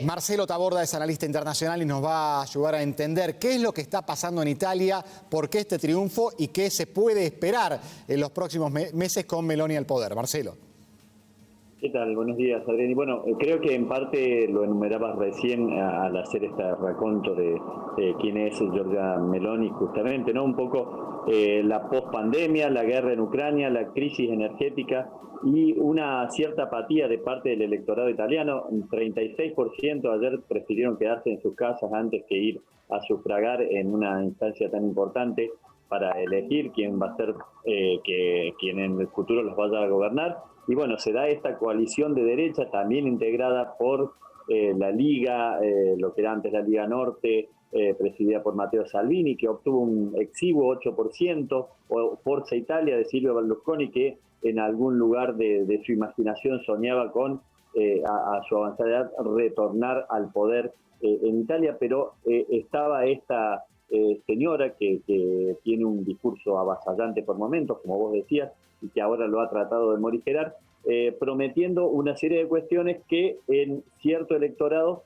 Marcelo Taborda es analista internacional y nos va a ayudar a entender qué es lo que está pasando en Italia, por qué este triunfo y qué se puede esperar en los próximos meses con Meloni al poder. Marcelo. ¿Qué tal? Buenos días, Adrián. Y bueno, creo que en parte lo enumerabas recién al hacer este raconto de quién es Giorgia Meloni, justamente, ¿no? Un poco la pospandemia, la guerra en Ucrania, la crisis energética y una cierta apatía de parte del electorado italiano. Un 36% ayer prefirieron quedarse en sus casas antes que ir a sufragar en una instancia tan importante para elegir quién va a ser quien en el futuro los vaya a gobernar. Y bueno, se da esta coalición de derecha también integrada por la Liga, lo que era antes la Liga Norte, presidida por Matteo Salvini, que obtuvo un exiguo 8%, o Forza Italia de Silvio Berlusconi, que en algún lugar de su imaginación soñaba con, a su avanzada edad, retornar al poder en Italia, pero estaba esta señora que tiene un discurso avasallante por momentos, como vos decías, y que ahora lo ha tratado de morigerar, prometiendo una serie de cuestiones que en cierto electorado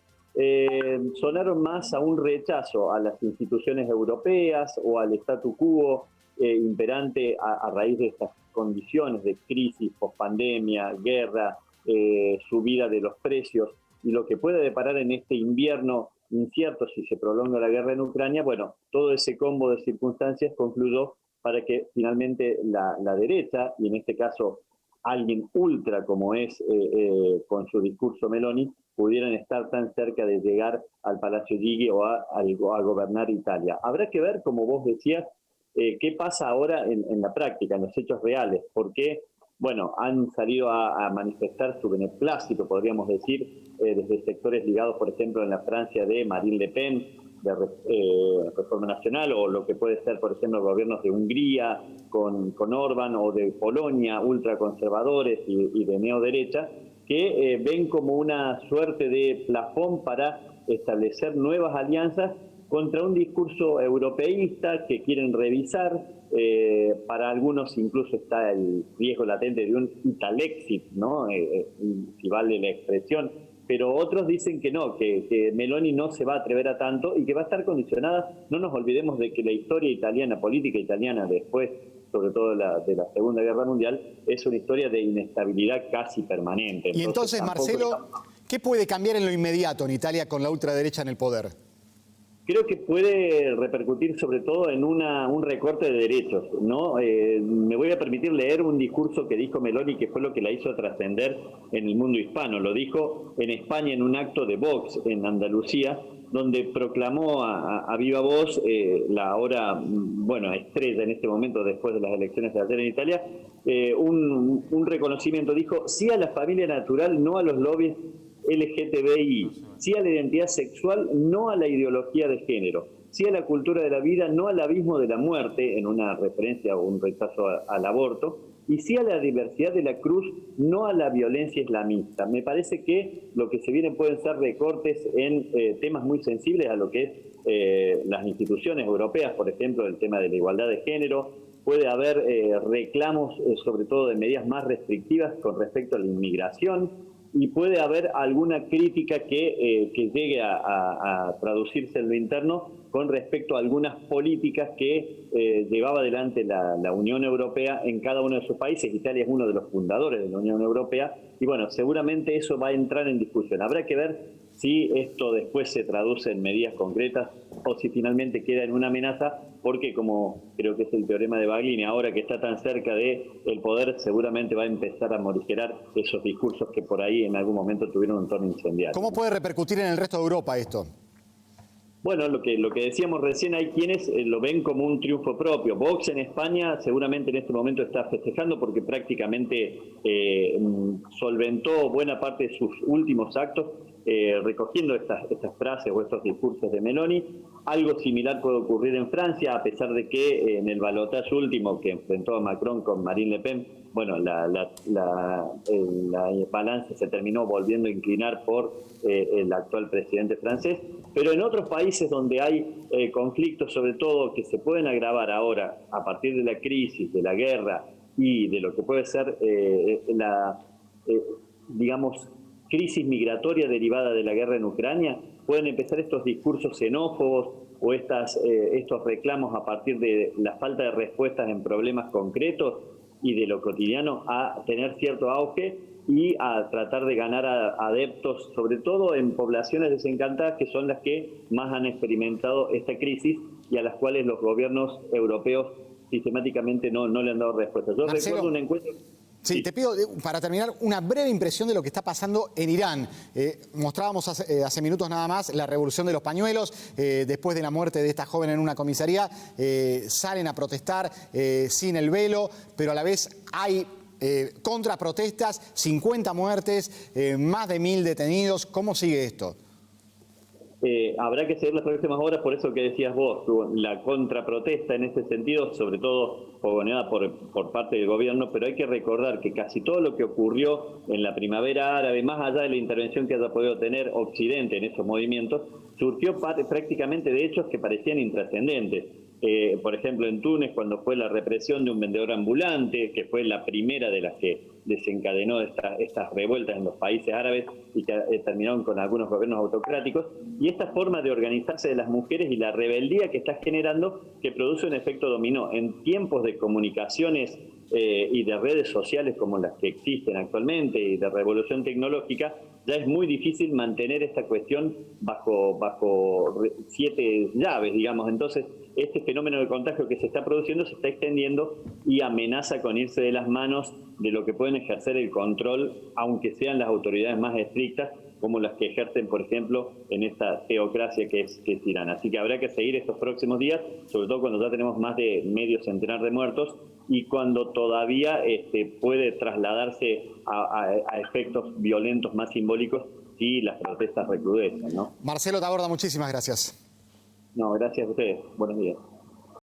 sonaron más a un rechazo a las instituciones europeas o al statu quo imperante a raíz de estas condiciones de crisis, pospandemia, guerra, subida de los precios y lo que puede deparar en este invierno incierto si se prolonga la guerra en Ucrania. Bueno, todo ese combo de circunstancias concluyó para que finalmente la derecha, y en este caso alguien ultra como es con su discurso Meloni, pudieran estar tan cerca de llegar al Palacio Chigi o a gobernar Italia. Habrá que ver, como vos decías, qué pasa ahora en la práctica, en los hechos reales, porque bueno, han salido a manifestar su beneplácito, podríamos decir, desde sectores ligados, por ejemplo, en la Francia de Marine Le Pen, de Reforma Nacional, o lo que puede ser, por ejemplo, gobiernos de Hungría con Orbán, o de Polonia, ultraconservadores y de neoderecha, que ven como una suerte de plafón para establecer nuevas alianzas contra un discurso europeísta que quieren revisar. Para algunos incluso está el riesgo latente de un Italexit, ¿no? Si vale la expresión, pero otros dicen que no, que Meloni no se va a atrever a tanto y que va a estar condicionada. No nos olvidemos de que la historia italiana, política italiana después, sobre todo de la Segunda Guerra Mundial, es una historia de inestabilidad casi permanente. Y entonces, Marcelo, ¿qué puede cambiar en lo inmediato en Italia con la ultraderecha en el poder? Creo que puede repercutir sobre todo en un recorte de derechos, ¿no? Me voy a permitir leer un discurso que dijo Meloni, que fue lo que la hizo trascender en el mundo hispano. Lo dijo en España en un acto de Vox en Andalucía, donde proclamó a viva voz la ahora, bueno, estrella en este momento después de las elecciones de ayer en Italia, un reconocimiento. Dijo, sí a la familia natural, no a los lobbies LGTBI, sí a la identidad sexual, no a la ideología de género, sí a la cultura de la vida, no al abismo de la muerte, en una referencia o un rechazo al aborto, y sí a la diversidad de la cruz, no a la violencia islamista. Me parece que lo que se viene pueden ser recortes en temas muy sensibles a lo que es las instituciones europeas, por ejemplo, el tema de la igualdad de género. Puede haber reclamos, sobre todo de medidas más restrictivas con respecto a la inmigración, y puede haber alguna crítica que llegue a traducirse en lo interno con respecto a algunas políticas que llevaba adelante la Unión Europea en cada uno de sus países. Italia es uno de los fundadores de la Unión Europea y bueno, seguramente eso va a entrar en discusión. Habrá que ver si esto después se traduce en medidas concretas o si finalmente queda en una amenaza, porque como creo que es el teorema de Baglini, ahora que está tan cerca del poder, seguramente va a empezar a morigerar esos discursos que por ahí en algún momento tuvieron un tono incendiario. ¿Cómo puede repercutir en el resto de Europa esto? Bueno, lo que decíamos recién, hay quienes lo ven como un triunfo propio. Vox en España seguramente en este momento está festejando porque prácticamente solventó buena parte de sus últimos actos recogiendo estas frases o estos discursos de Meloni. Algo similar puede ocurrir en Francia, a pesar de que en el balotaje último que enfrentó a Macron con Marine Le Pen, bueno, la balanza se terminó volviendo a inclinar por el actual presidente francés. Pero en otros países donde hay conflictos, sobre todo, que se pueden agravar ahora a partir de la crisis, de la guerra y de lo que puede ser digamos, crisis migratoria derivada de la guerra en Ucrania, pueden empezar estos discursos xenófobos o estos reclamos a partir de la falta de respuestas en problemas concretos y de lo cotidiano a tener cierto auge y a tratar de ganar adeptos, sobre todo en poblaciones desencantadas, que son las que más han experimentado esta crisis y a las cuales los gobiernos europeos sistemáticamente no le han dado respuesta. Yo recuerdo una encuesta... Sí, te pido, para terminar, una breve impresión de lo que está pasando en Irán. Mostrábamos hace minutos nada más la revolución de los pañuelos. Después de la muerte de esta joven en una comisaría, salen a protestar sin el velo, pero a la vez hay contraprotestas, 50 muertes, más de 1000 detenidos. ¿Cómo sigue esto? Habrá que seguir las próximas horas, por eso que decías vos, la contraprotesta en este sentido, sobre todo fogoneada por parte del gobierno, pero hay que recordar que casi todo lo que ocurrió en la primavera árabe, más allá de la intervención que haya podido tener Occidente en esos movimientos, surgió prácticamente de hechos que parecían intrascendentes. Por ejemplo, en Túnez, cuando fue la represión de un vendedor ambulante, que fue la primera de las que desencadenó estas revueltas en los países árabes y que terminaron con algunos gobiernos autocráticos, y esta forma de organizarse de las mujeres y la rebeldía que está generando, que produce un efecto dominó. En tiempos de comunicaciones y de redes sociales como las que existen actualmente y de revolución tecnológica, ya es muy difícil mantener esta cuestión bajo 7 llaves, digamos. Entonces, este fenómeno de contagio que se está produciendo se está extendiendo y amenaza con irse de las manos de lo que pueden ejercer el control, aunque sean las autoridades más estrictas, como las que ejercen, por ejemplo, en esta teocracia que es Irán. Así que habrá que seguir estos próximos días, sobre todo cuando ya tenemos más de medio centenar de muertos y cuando todavía puede trasladarse a efectos violentos más simbólicos si las protestas recrudecen, ¿no? Marcelo Taborda, muchísimas gracias. No, gracias a ustedes. Buenos días.